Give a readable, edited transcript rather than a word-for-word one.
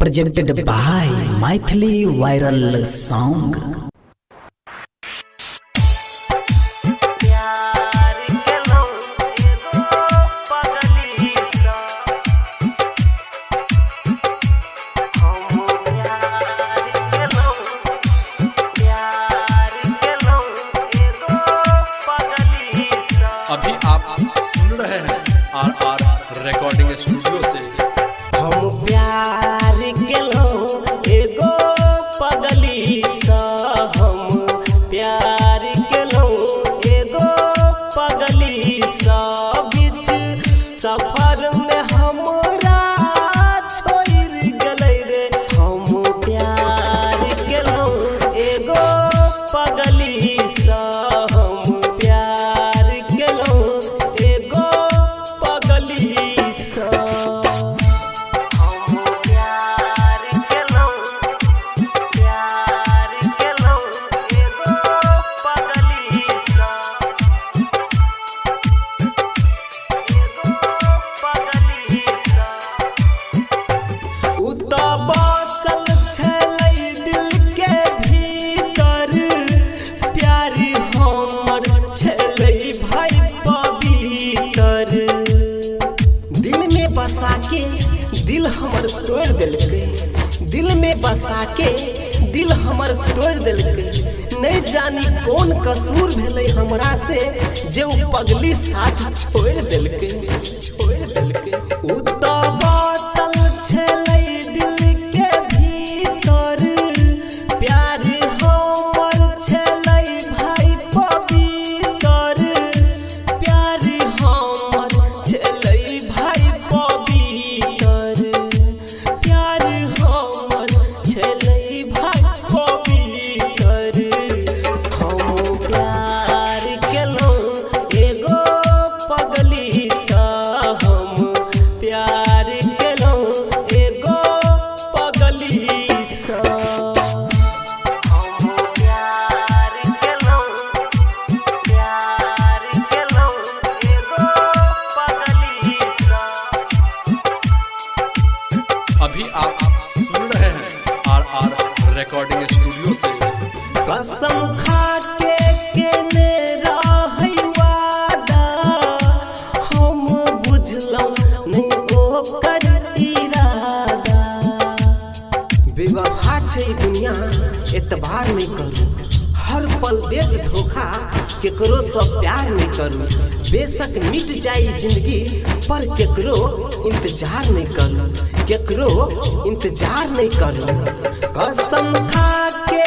presented by Maithili Viral Song. अभी आप सुन रहे हैं आर रिकॉर्डिंग स्टूडियो से। हम प्यार केलो एगो पगली सा, हम प्यार केलो एगो पगली सा, बीच सफर में हमरा छोड़ गेलै रे। हम प्यार केलो एगो पगली सा, हम प्यार केलो एगो पगली सा। दिल हमर तोड़ दिलके, दिल में बसा के दिल हमर तोड़ दिलके। नहीं जानी कौन कसूर भेलै हमरा से जे उ पगली साथ छोड़ दिलके, छोड़ दिलके। उ तो बातल छलै दिल के भीतर, प्यार हमर छलै भाई पवित्र, प्यार हमर छलै भाई अभी आप सुन रहे हैं आर रिकॉर्डिंग स्टूडियो से। कसम खा के केने रहै वादा, हम बुझलौ नहीं ओकर इरादा। बेवफा छै दुनिया एतबार नहीं करू, हर पल देत धोखा केकरो से प्यार नहीं करू। बेशक मिट जाई जिंदगी पर केकरो इंतजार नहीं करू, केकरो इंतजार नहीं करू। कसम खा के